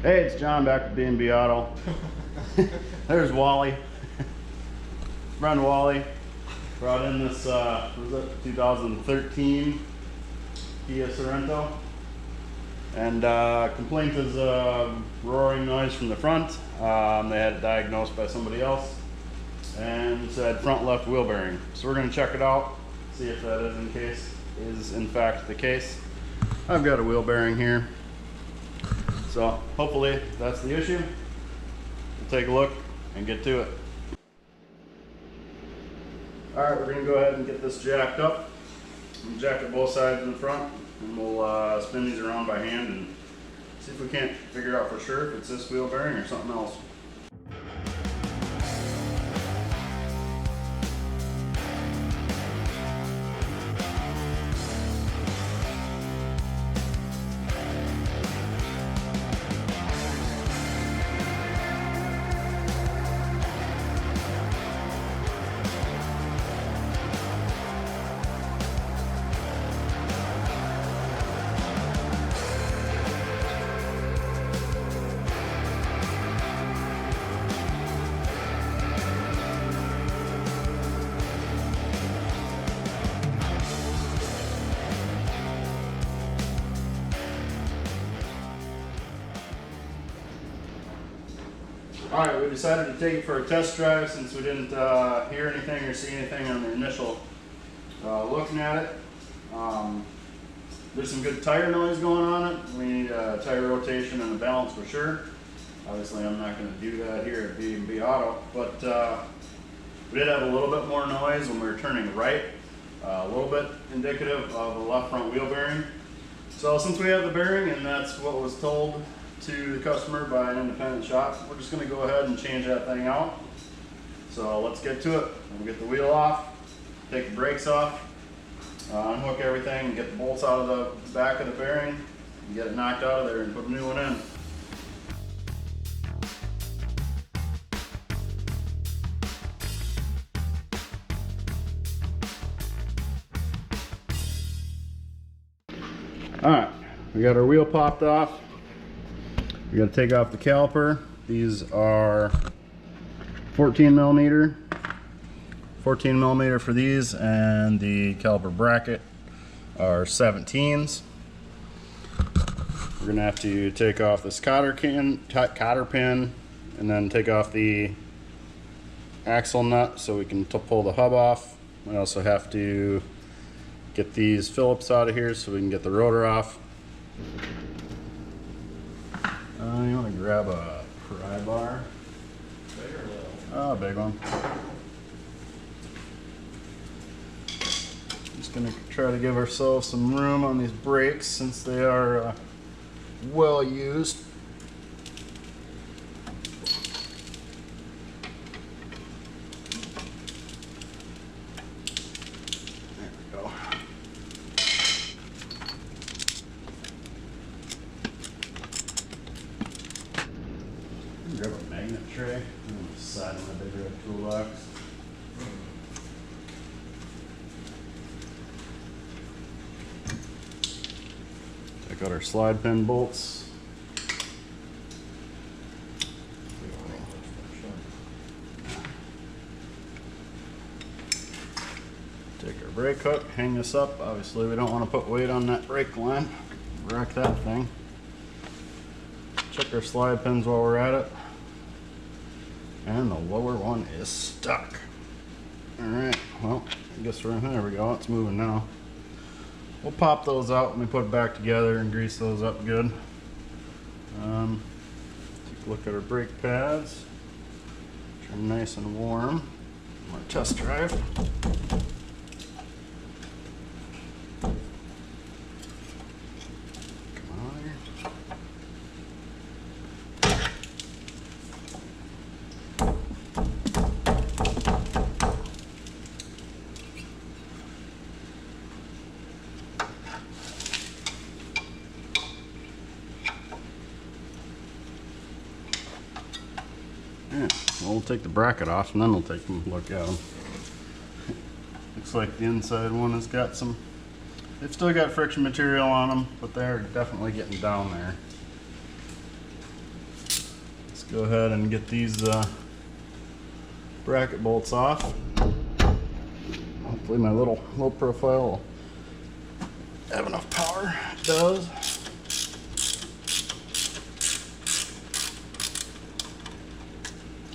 Hey, it's John back with B&B Auto. There's Wally. Friend Wally brought in this, what was it, 2013 Kia Sorento. And complaint is roaring noise from the front. They had it diagnosed by somebody else and said front left wheel bearing. So we're going to check it out, see if that is in fact the case. I've got a wheel bearing here. So hopefully that's the issue. We'll take a look and get to it. Alright, we're going to go ahead and get this jacked up. We'll jack it both sides in the front, and we'll spin these around by hand and see if we can't figure out for sure if it's this wheel bearing or something else. Alright, we decided to take it for a test drive since we didn't hear anything or see anything on the initial looking at it. There's some good tire noise going on it. We need a tire rotation and a balance for sure. Obviously I'm not going to do that here at B&B Auto, but we did have a little bit more noise when we were turning right. A little bit indicative of a left front wheel bearing. So since we have the bearing and that's what was told to the customer by an independent shop, we're just going to go ahead and change that thing out. So let's get to it. We'll get the wheel off, take the brakes off, unhook everything, and get the bolts out of the back of the bearing, and get it knocked out of there and put a new one in. Alright, we got our wheel popped off. We got to take off the caliper. These are 14 millimeter for these, and the caliper bracket are 17s. We're gonna have to take off this cotter pin, and then take off the axle nut so we can pull the hub off. We also have to get these Phillips out of here so we can get the rotor off. You want to grab a pry bar? Big or little? Oh, big one. Just going to try to give ourselves some room on these brakes since they are well used. There we go. Grab a magnet tray on the side of my big red toolbox. Take out our slide pin bolts. Take our brake hook, hang this up. Obviously we don't want to put weight on that brake line. Wreck that thing. Check our slide pins while we're at it. And the lower one is stuck. Alright, well, I guess there we go, it's moving now. We'll pop those out when we put it back together and grease those up good. Take a look at our brake pads. They're nice and warm. Our test drive. Yeah, we'll take the bracket off and then we'll take a look at them. Looks like the inside one has got some, they've still got friction material on them, but they're definitely getting down there. go ahead and get these bracket bolts off. Hopefully my little low profile will have enough power. It does.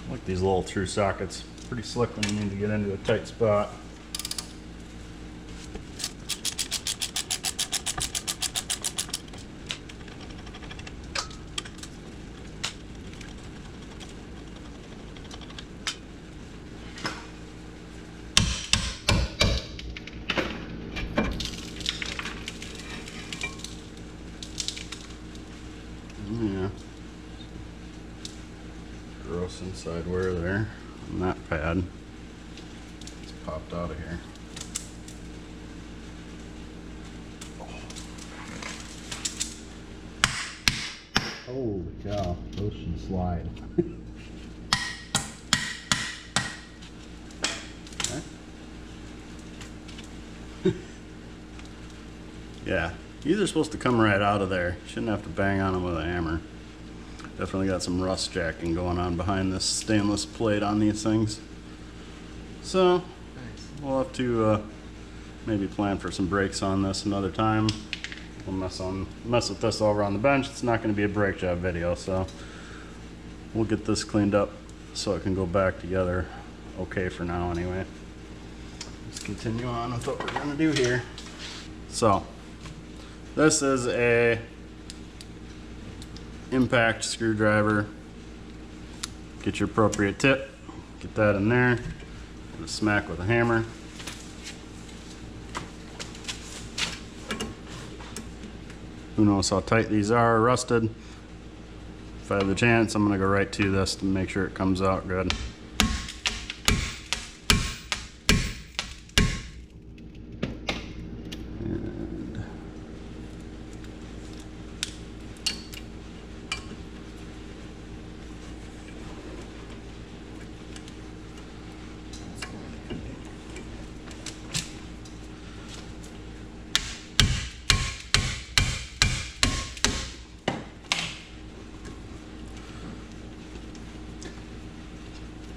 I like these little through sockets. Pretty slick when you need to get into a tight spot. Yeah. Gross inside wear there on that pad. It's popped out of here. Holy cow, those should slide. Okay. Yeah, these are supposed to come right out of there. Shouldn't have to bang on them with a hammer. Definitely got some rust jacking going on behind this stainless plate on these things. So, we'll have to maybe plan for some brakes on this another time. We'll mess with this over on the bench. It's not going to be a brake job video, so we'll get this cleaned up so it can go back together okay for now anyway. Let's continue on with what we're going to do here. So, this is a impact screwdriver. Get your appropriate tip, get that in there, and a smack with a hammer. Who knows how tight these are, rusted. If I have the chance, I'm gonna go right to this to make sure it comes out good.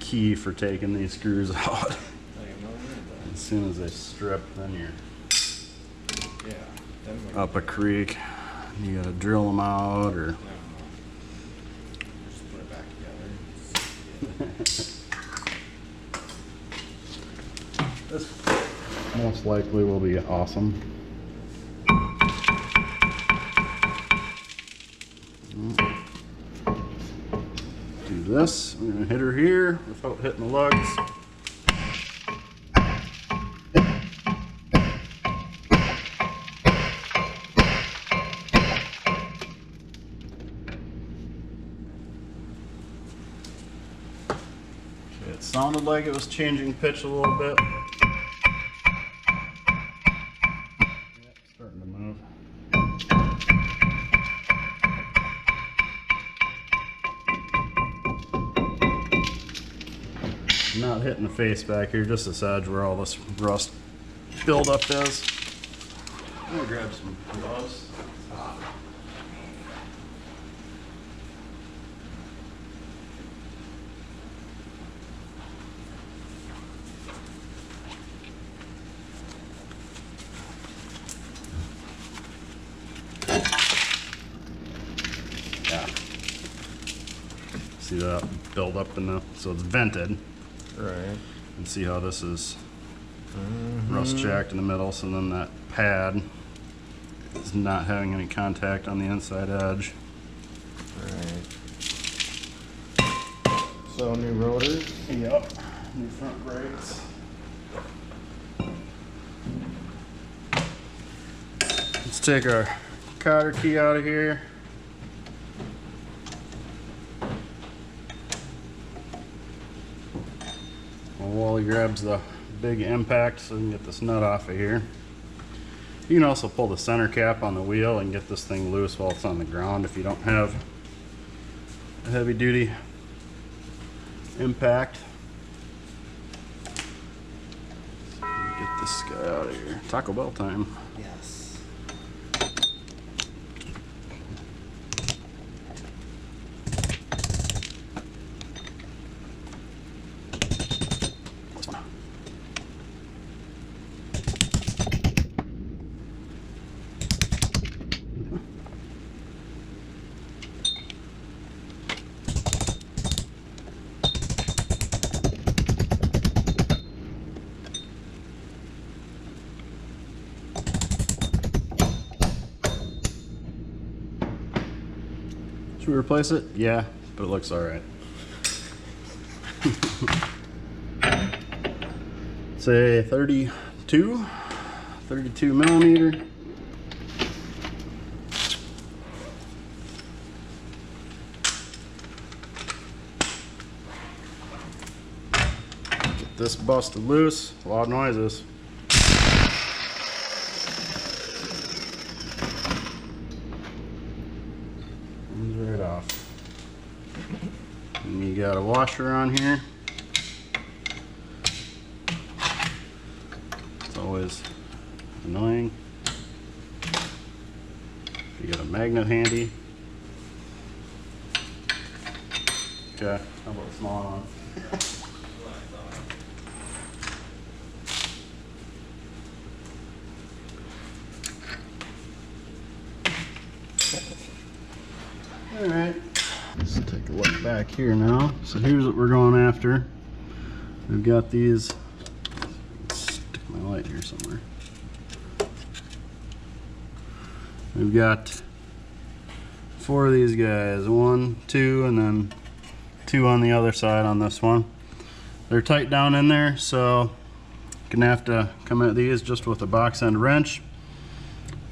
Key for taking these screws out. As soon as they strip, then you're up a creek. You gotta drill them out, or just put it back together. this most likely will be awesome. Do this. I'm gonna hit her here without hitting the lugs. Okay, it sounded like it was changing pitch a little bit. Yep, starting to move. Not hitting the face back here, just this edge where all this rust buildup is. I'm gonna grab some gloves. Yeah. See that build up in the, so it's vented. Right. And see how this is rust jacked in the middle, so then that pad is not having any contact on the inside edge. Right. So new rotors. Yep. New front brakes. Let's take our cotter key out of here. Wally grabs the big impact so we can get this nut off of here. You can also pull the center cap on the wheel and get this thing loose while it's on the ground if you don't have a heavy duty impact. So get this guy out of here. Taco Bell time. Yes. Should we replace it? Yeah, but it looks all right. Say 32 millimeter. Get this busted loose. Loud noises. Comes right off. And you got a washer on here. It's always annoying. You got a magnet handy. Okay, how about a small one? All right, let's take a look back here now. So here's what we're going after. We've got these. Stick my light here somewhere. We've got 4 of these guys. 1, 2, and then 2 on the other side on this one. They're tight down in there, so you're gonna have to come at these just with a box end wrench.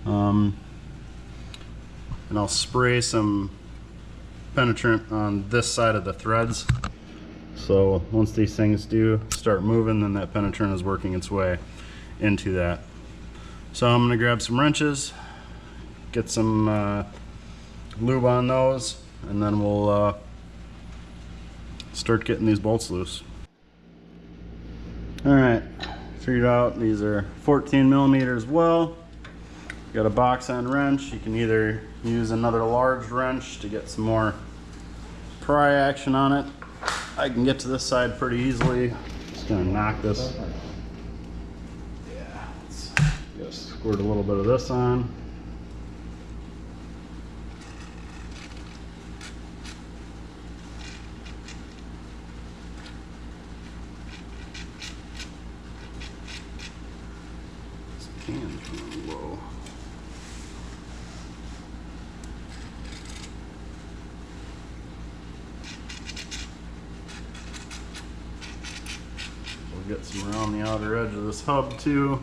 And I'll spray some penetrant on this side of the threads. So once these things do start moving, then that penetrant is working its way into that. So I'm gonna grab some wrenches, get some lube on those, and then we'll start getting these bolts loose. All right, figured out these are 14 millimeters well. Got a box end wrench. You can either use another large wrench to get some more pry action on it. I can get to this side pretty easily. Just gonna knock this. Yeah, just squirt a little bit of this on. This can's running low. We'll get some around the outer edge of this hub too.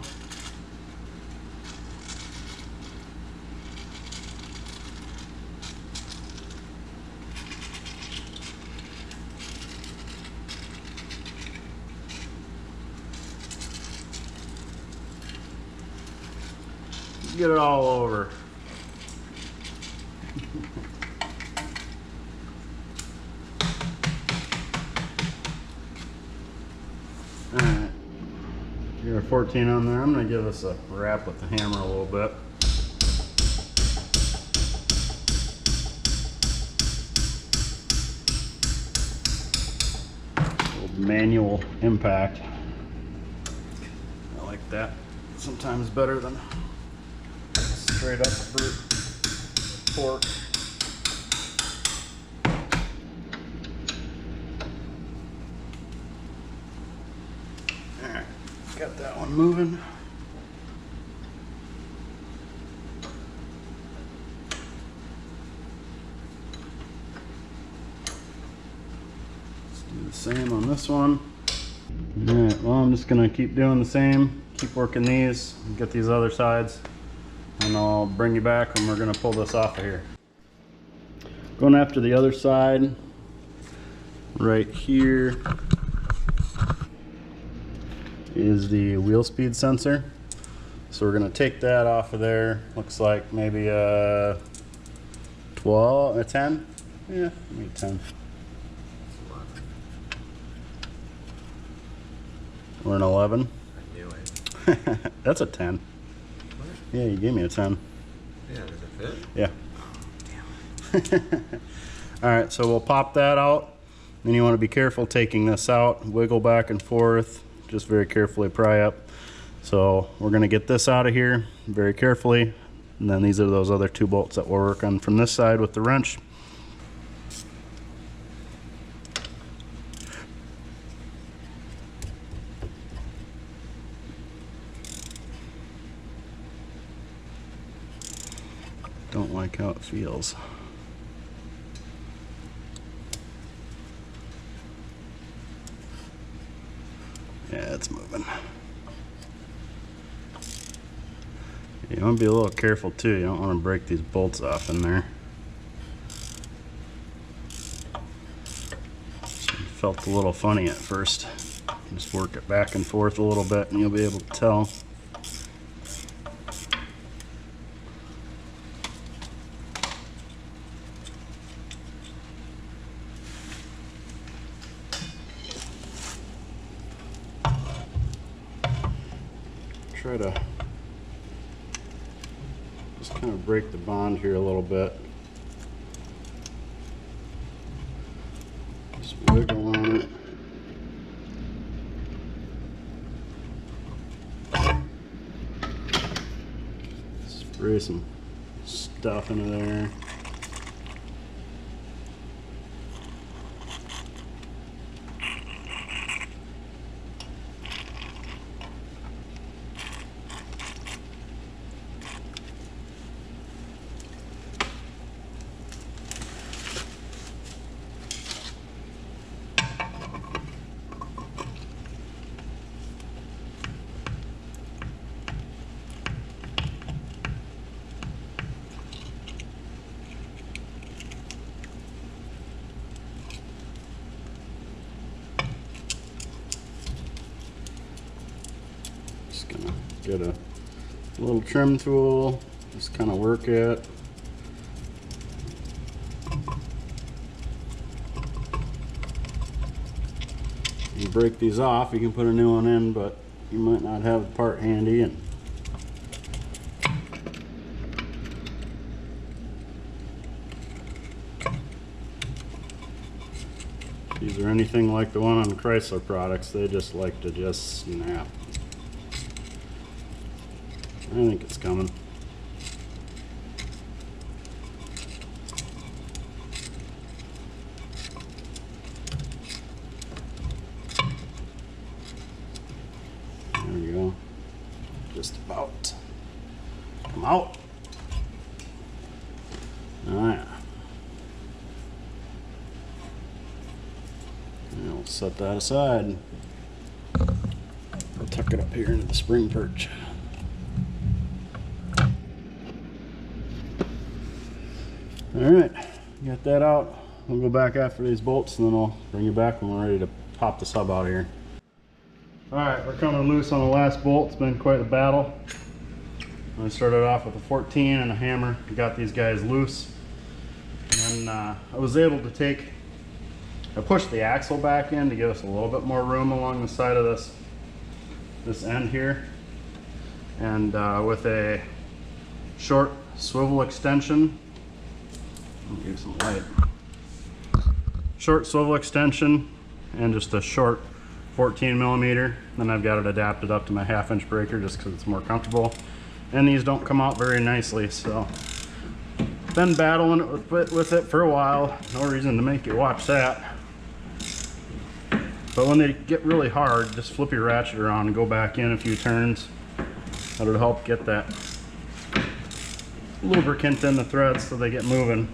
Get it all over. Alright, you got a 14 on there. I'm going to give us a wrap with the hammer a little bit. A little manual impact. I like that. Sometimes better than straight up brute fork. Alright, got that one moving. Let's do the same on this one. Alright, well, I'm just gonna keep doing the same, keep working these, get these other sides, and I'll bring you back when we're gonna pull this off of here. Going after the other side, right here is the wheel speed sensor. So we're gonna take that off of there. Looks like maybe a 12, a 10? Yeah, maybe 10. Or an 11. I knew it. That's a 10. What? Yeah, you gave me a 10. Yeah, does it fit? Yeah. All right, so we'll pop that out. Then you want to be careful taking this out, wiggle back and forth, just very carefully pry up. So we're going to get this out of here very carefully, and then these are those other 2 bolts that we'll work on from this side with the wrench. Don't like how it feels. it's moving. You want to be a little careful too. You don't want to break these bolts off in there. Felt a little funny at first. Just work it back and forth a little bit and you'll be able to tell. Try to just kind of break the bond here a little bit. Just wiggle on it. Spray some stuff into there. Just gonna get a little trim tool, just kind of work it. You break these off, you can put a new one in, but you might not have the part handy. And these are anything like the one on Chrysler products, they just like to just snap. I think it's coming. There we go. Just about. Come out. Alright. We'll set that aside. I'll tuck it up here into the spring perch. Alright, got that out. We'll go back after these bolts and then I'll bring you back when we're ready to pop the sub out of here. Alright, we're coming loose on the last bolt. It's been quite a battle. I started off with a 14 and a hammer. Got these guys loose. And then I was able to I pushed the axle back in to give us a little bit more room along the side of this end here. And with a short swivel extension, I'll give you some light. Short swivel extension and just a short 14 millimeter. Then I've got it adapted up to my 1/2-inch breaker just because it's more comfortable. And these don't come out very nicely, so been battling it with it for a while. No reason to make you watch that. But when they get really hard, just flip your ratchet around and go back in a few turns. That'll help get that lubricant in the threads so they get moving.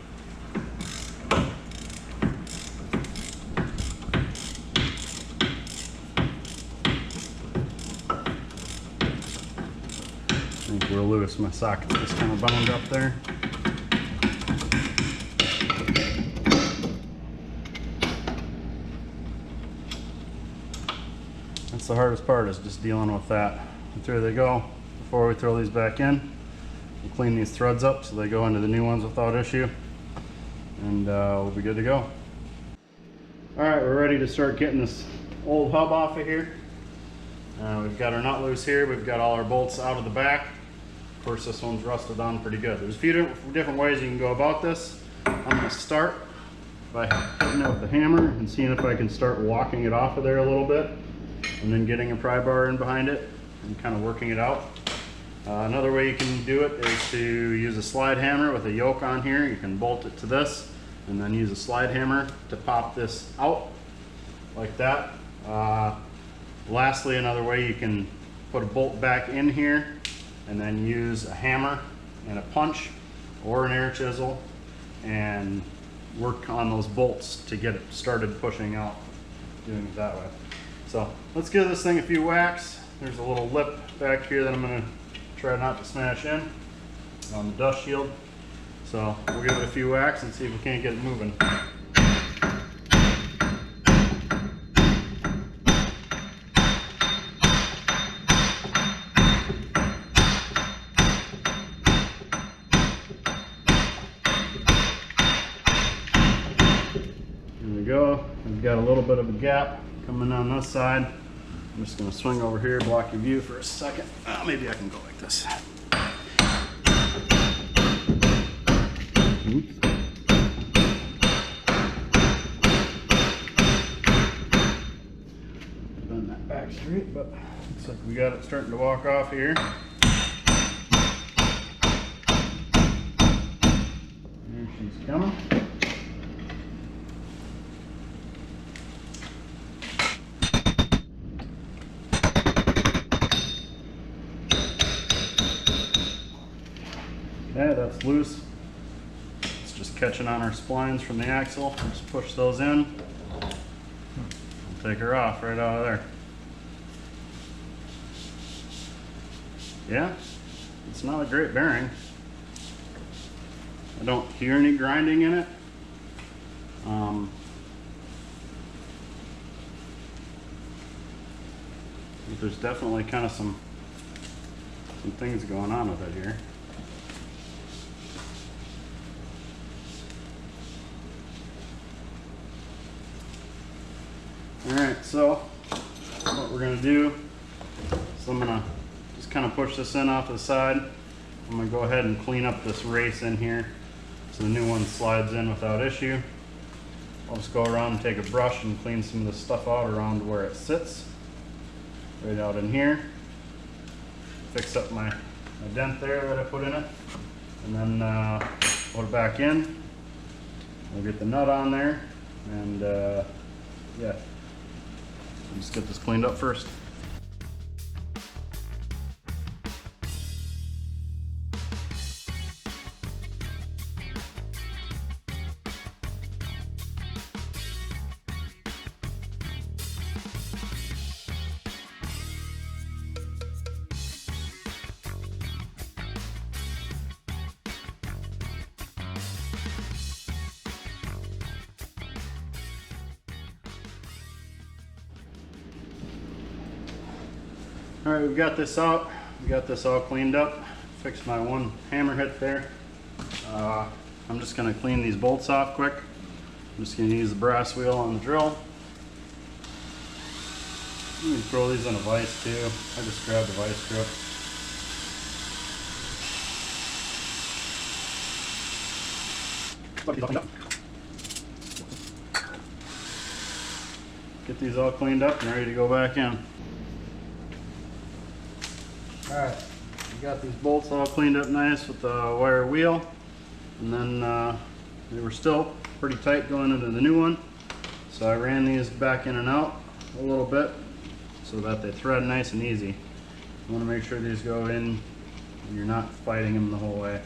I think we're loose. My socket's just kind of bound up there. That's the hardest part, is just dealing with that. And there they go. Before we throw these back in, we'll clean these threads up so they go into the new ones without issue. And we'll be good to go. Alright, we're ready to start getting this old hub off of here. We've got our nut loose here. We've got all our bolts out of the back. Of course, this one's rusted on pretty good. There's a few different ways you can go about this. I'm going to start by hitting it with the hammer and seeing if I can start walking it off of there a little bit, and then getting a pry bar in behind it and kind of working it out. Another way you can do it is to use a slide hammer with a yoke on here. You can bolt it to this and then use a slide hammer to pop this out like that. Lastly, another way, you can put a bolt back in here and then use a hammer and a punch or an air chisel and work on those bolts to get it started pushing out, doing it that way. So let's give this thing a few whacks. There's a little lip back here that I'm going to try not to smash in on the dust shield. So we'll give it a few whacks and see if we can't get it moving. There we go. We've got a little bit of a gap coming on this side. I'm just going to swing over here, block your view for a second. Maybe I can go like this. Oops. Bend that back straight, but looks like we got it starting to walk off here. There she's coming. Okay, that's loose. It's just catching on our splines from the axle. Just push those in. We'll take her off right out of there. Yeah, it's not a great bearing. I don't hear any grinding in it. But there's definitely kind of some things going on with it here. Alright, so what we're going to do is I'm going to just kind of push this in off to the side. I'm going to go ahead and clean up this race in here so the new one slides in without issue. I'll just go around and take a brush and clean some of the stuff out around where it sits. Right out in here. Fix up my dent there that I put in it. And then put it back in. We'll get the nut on there. And yeah. Let's get this cleaned up first. Alright, we've got this out. We got this all cleaned up. Fixed my one hammer hit there. I'm just going to clean these bolts off quick. I'm just going to use the brass wheel on the drill. You can throw these in a vise too. I just grabbed a vice grip. Get these all cleaned up and ready to go back in. Alright, we got these bolts all cleaned up nice with the wire wheel, and then they were still pretty tight going into the new one, so I ran these back in and out a little bit so that they thread nice and easy. You want to make sure these go in and you're not fighting them the whole way.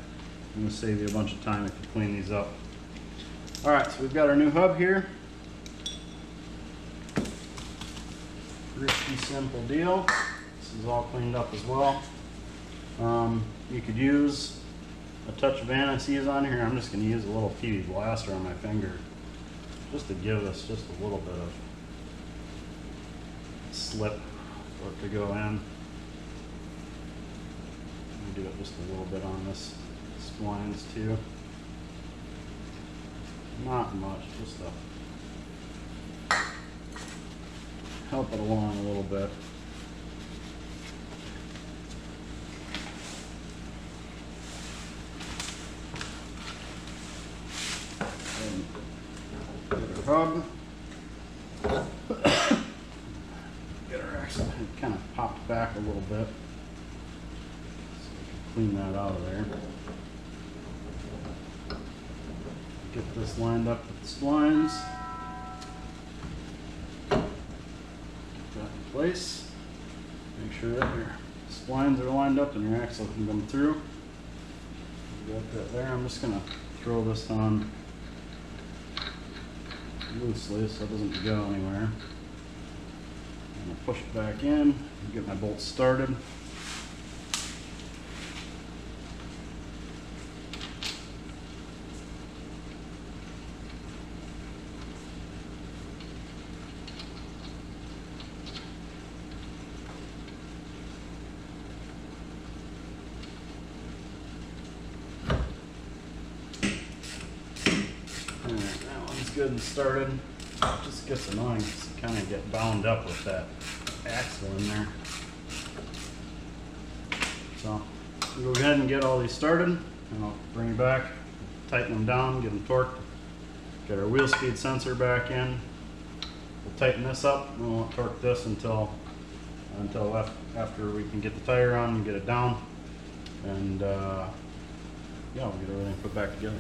I'm going to save you a bunch of time if you clean these up. Alright, so we've got our new hub here. Pretty simple deal. This is all cleaned up as well. You could use a touch of anti-seize on here. I'm just going to use a little PV blaster on my finger just to give us just a little bit of slip for it to go in. Do it just a little bit on this splines too. Not much, just to help it along a little bit. Get our hub. Get our axle. It kind of popped back a little bit. So we can clean that out of there. Get this lined up with the splines. Get that in place. Make sure that your splines are lined up and your axle can come through. Got that there. I'm just going to throw this on loosely so it doesn't go anywhere. I'm gonna push it back in and get my bolts started. Alright, that one's good and started. It just gets annoying because you kind of get bound up with that axle in there. So we'll go ahead and get all these started, and I'll bring it back, tighten them down, get them torqued, get our wheel speed sensor back in. We'll tighten this up, and we won't torque this until after we can get the tire on and get it down, and yeah, we'll get everything put back together.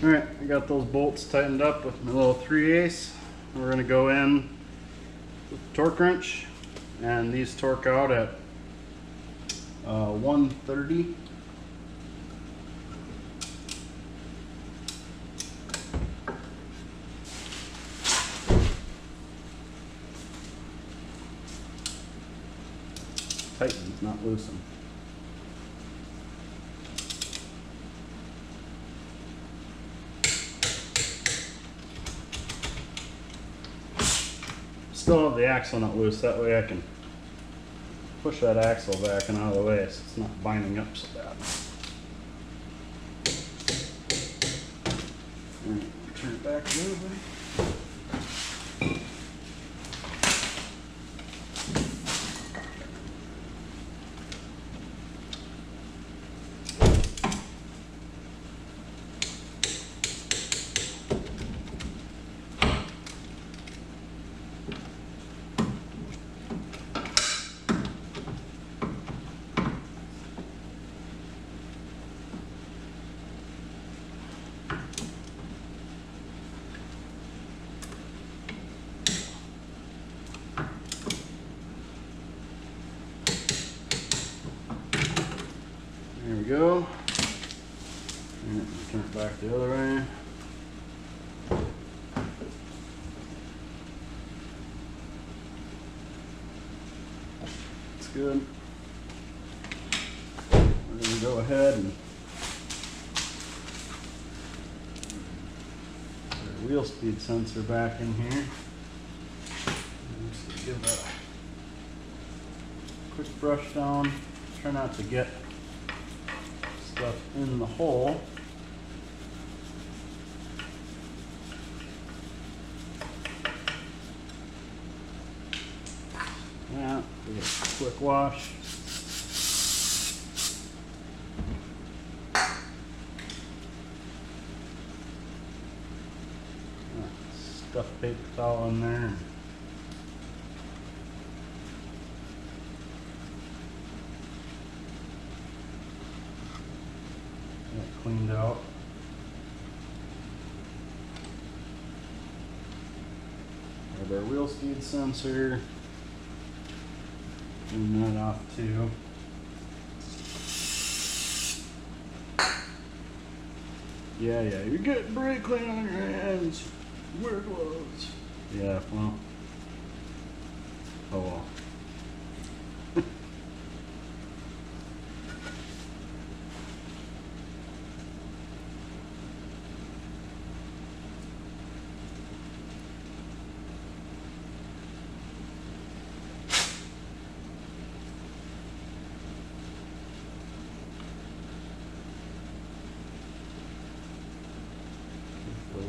Alright, I got those bolts tightened up with my little 3/8. We're going to go in with the torque wrench, and these torque out at 130. Tighten, not loosen. Still have the axle nut loose, that way I can push that axle back and out of the way so it's not binding up so bad. Alright, turn it back a little bit. There we go. And turn it back the other way. That's good. We're going to go ahead and put our wheel speed sensor back in here. And just give that a quick brush down. Try not to get stuff in the hole. Yeah, give it a quick wash. Stuff paper towel in there. Cleaned out. Have our wheel speed sensor. Clean that off too. Yeah, you're getting brake clean on your hands. Wear gloves. Yeah, well. Oh well.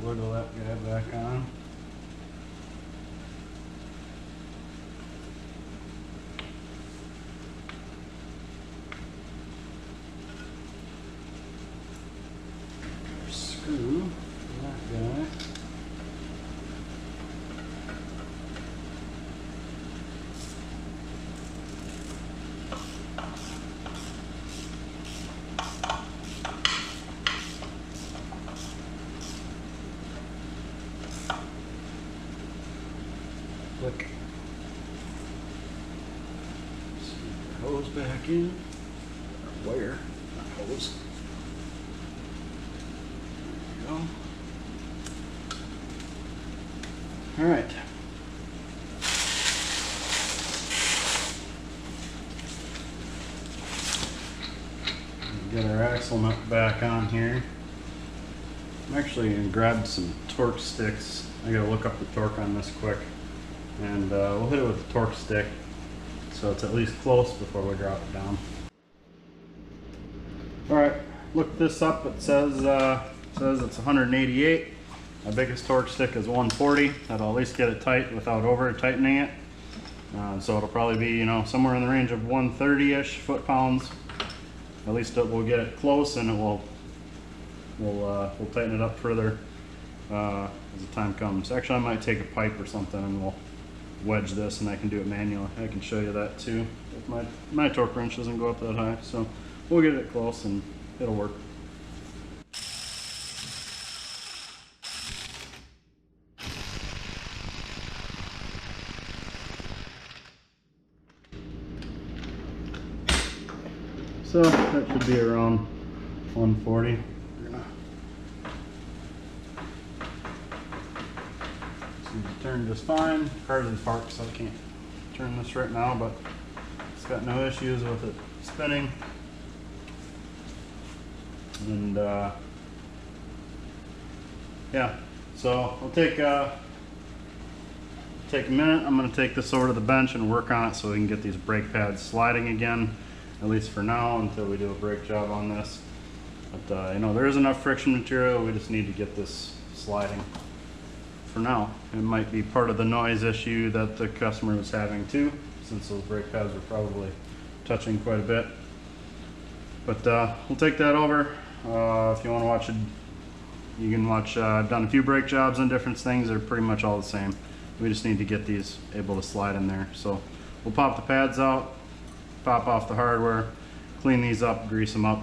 Wiggle that guy back on. Screw that guy. Click. Scoot the hose back in. Wire, not hose. There we go. All right. Get our axle nut back on here. I'm actually going to grab some torque sticks. I got to look up the torque on this quick, and we'll hit it with the torque stick so it's at least close before we drop it down. All right, look this up. It says it's 188. My biggest torque stick is 140. That'll at least get it tight without over tightening it. So it'll probably be, you know, somewhere in the range of 130-ish foot-pounds. At least we'll get it close, and we'll tighten it up further as the time comes. Actually, I might take a pipe or something and we'll wedge this, and I can do it manually. I can show you that too. If my torque wrench doesn't go up that high, so we'll get it close and it'll work. So that should be around 140. Turn just fine. Car's in park, so I can't turn this right now, but it's got no issues with it spinning. And yeah, so I'll take a minute. I'm going to take this over to the bench and work on it so we can get these brake pads sliding again, at least for now, until we do a brake job on this. But you know, there is enough friction material. We just need to get this sliding. For now, it might be part of the noise issue that the customer was having too, since those brake pads were probably touching quite a bit. But we'll take that over. If you want to watch it, you can watch. I've done a few brake jobs on different things. They're pretty much all the same. We just need to get these able to slide in there. So we'll pop the pads out, pop off the hardware, clean these up, grease them up,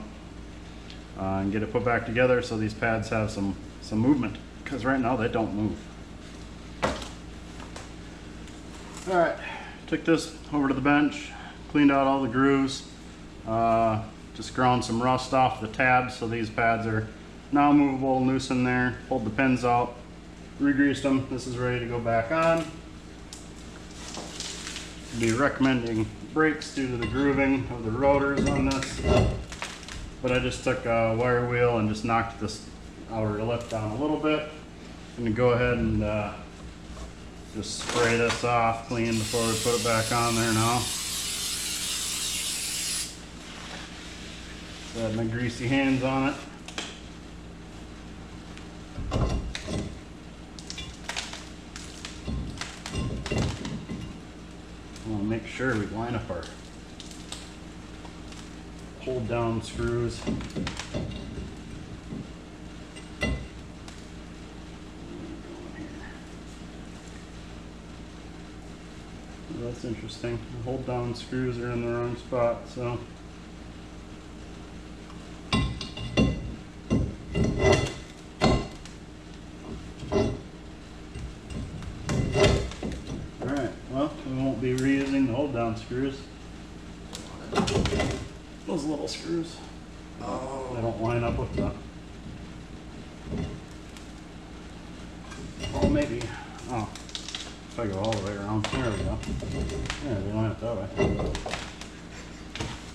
and get it put back together so these pads have some movement, because right now they don't move. All right, took this over to the bench, cleaned out all the grooves, just ground some rust off the tabs, so these pads are now movable, loose in there. Pulled the pins out, re-greased them. This is ready to go back on. Be recommending brakes due to the grooving of the rotors on this, but I just took a wire wheel and just knocked this outer lip down a little bit. I'm gonna go ahead and just spray this off clean before we put it back on there now. So I have my greasy hands on it. I want to make sure we line up our hold down screws. Well, that's interesting. The hold down screws are in the wrong spot, so. Alright, well, we won't be reusing the hold down screws. Those little screws. Oh. They don't line up with the. Oh, maybe. Oh. If I go all the way around, there we go. Yeah, they line up that way.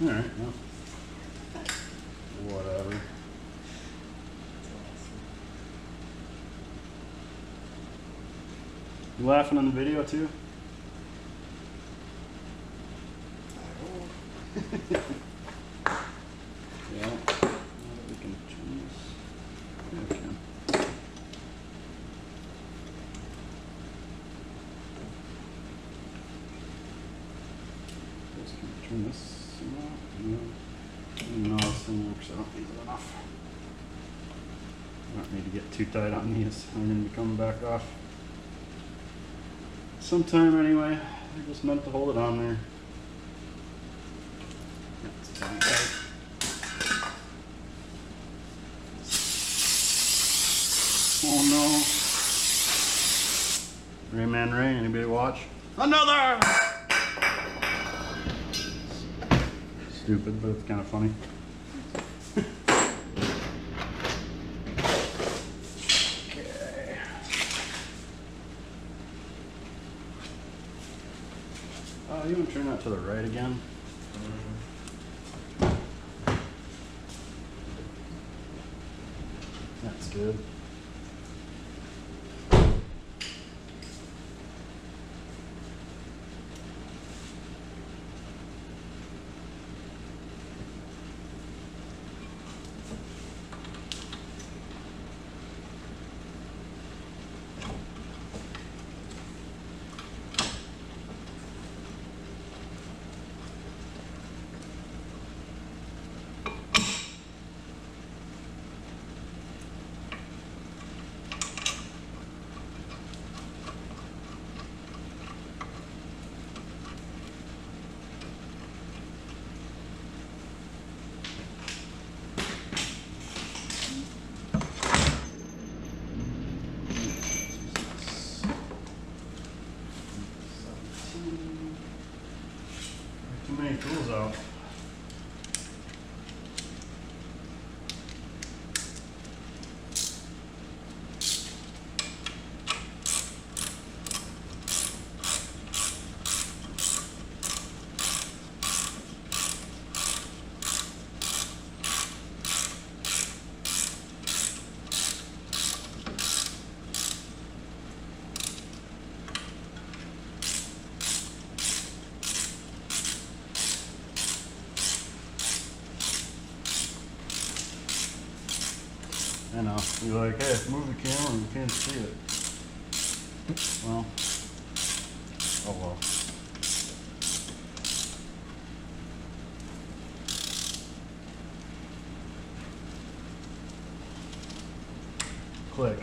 Alright, well. Whatever. You laughing on the video too? Yeah. We can turn this. Yeah, we can. Just gonna turn this off. No, this thing works out easy enough. I don't need to get too tight on these. I'm going to be coming back off sometime anyway. They're just meant to hold it on there. That's pretty tight. Oh no. Rayman Ray, anybody watch? Another! Stupid, but it's kind of funny. Okay. Oh, you want to turn that to the right again? That's good. Too many tools out. I know. You're like, hey, move the camera, we can't see it. Well, oh well. Click.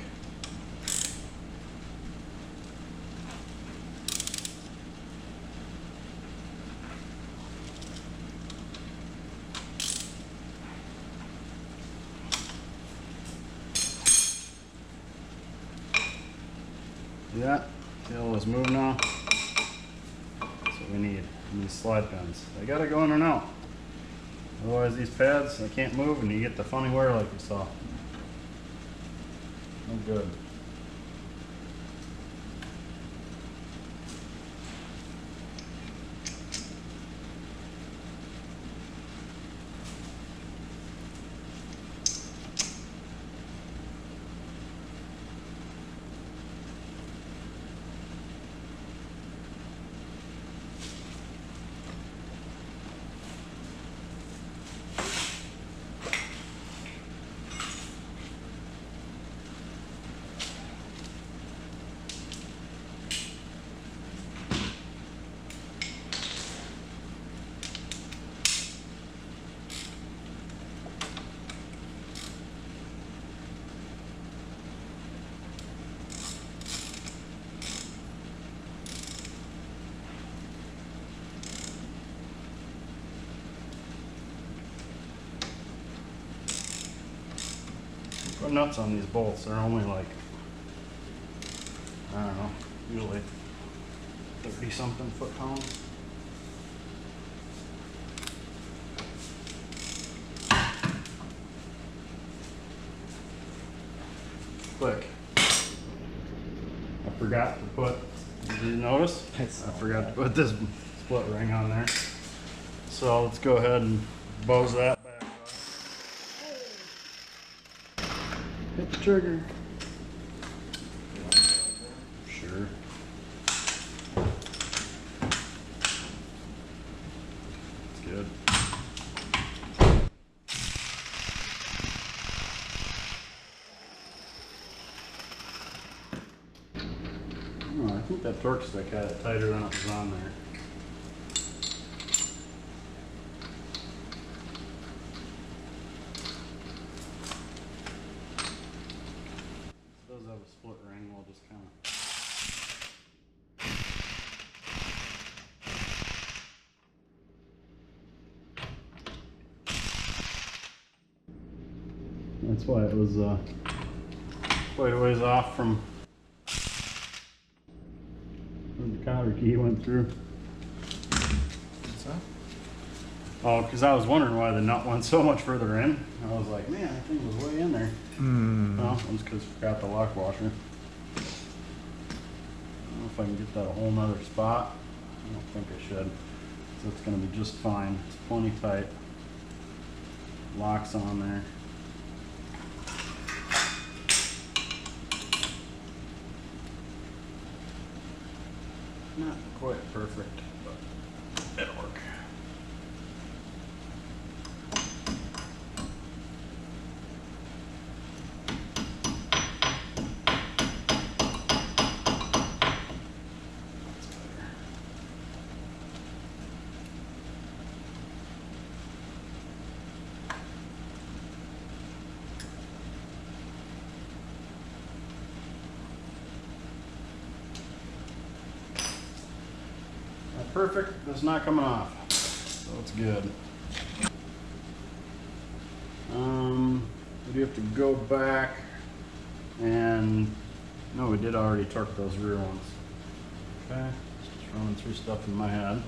See that? See how those move now? That's what we need. We need slide pins. They gotta go in and out. Otherwise these pads, they can't move and you get the funny wear like you saw. No good. Put nuts on these bolts. They're only like, I don't know, usually 30 something foot-pounds. Click. I forgot to put, did you notice? I forgot to put this split ring on there. So let's go ahead and bose that back up. Hit the trigger. Sure. It's good. Oh, I think that torque stick had it tighter than it was on there. It does have a split ring, we'll just kind of. That's why it was quite a ways off from The counter key went through. What's that? Oh, because I was wondering why the nut went so much further in. I was like, man, that thing was way in there. No, it was because I forgot the lock washer. I don't know if I can get that a whole nother spot. I don't think I should. So it's going to be just fine. It's plenty tight. Locks on there. Not quite perfect, but it'll work. Perfect, it's not coming off, so it's good. We do have to go back and, no, we did already torque those rear ones. Okay, just running through stuff in my head.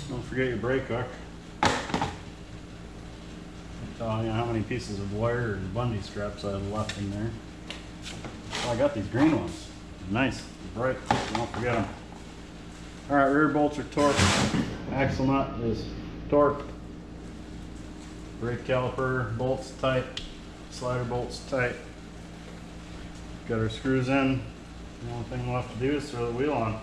Don't forget your brake hook. I'll tell you how many pieces of wire and bungee straps I have left in there. Oh, I got these green ones. Nice, bright, don't forget them. Alright, rear bolts are torqued. Axle nut is torqued. Brake caliper bolts tight. Slider bolts tight. Got our screws in. The only thing left to do is throw the wheel on.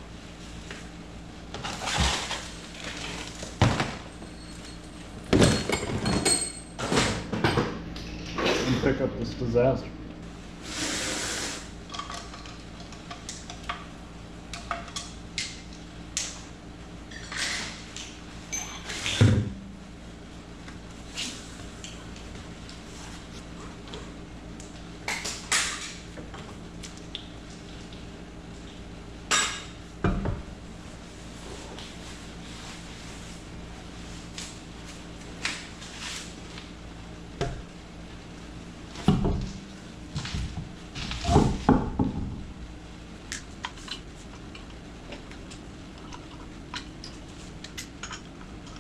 And pick up this disaster.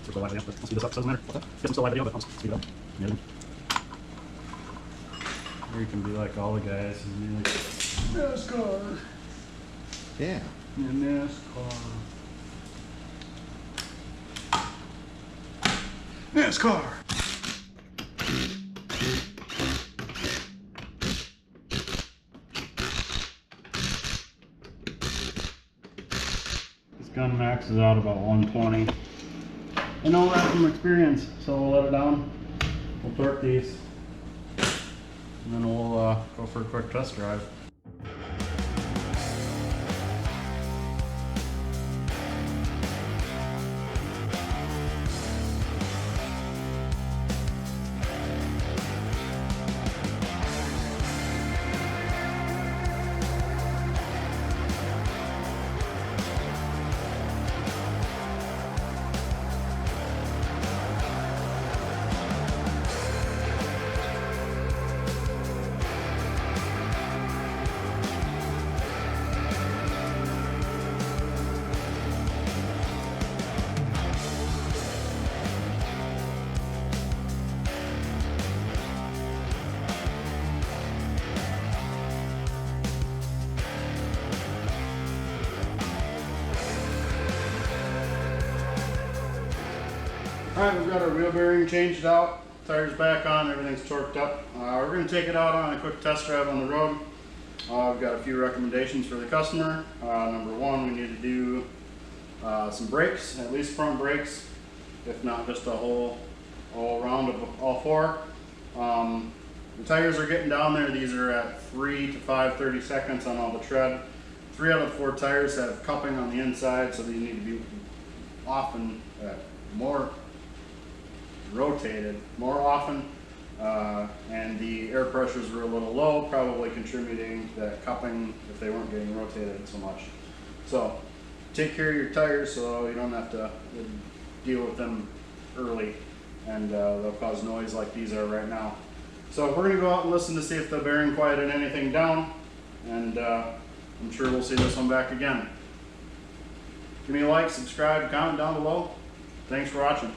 Still light video, but I'll speed this up, so it doesn't matter. What's that? Yep, I'm still light video, but I'll speed it up. Yeah. Or you can be like all the guys and be like, NASCAR! Yeah. NASCAR. NASCAR! This gun maxes out about 120. I know that from experience, so we'll let it down. We'll torque these, and then we'll go for a quick test drive. Alright, we've got our wheel bearing changed out, tires back on, everything's torqued up. We're going to take it out on a quick test drive on the road. I've got a few recommendations for the customer. Number one, we need to do some brakes, at least front brakes, if not just a whole round of all four. The tires are getting down there. These are at 3 to 5/30 seconds on all the tread. 3 out of 4 tires have cupping on the inside, so they need to be often more rotated more often, and the air pressures were a little low, probably contributing to that cupping if they weren't getting rotated so much. So take care of your tires so you don't have to deal with them early, and they'll cause noise like these are right now. So we're going to go out and listen to see if the bearing quieted anything down, and I'm sure we'll see this one back again. Give me a like, subscribe, comment down below. Thanks for watching.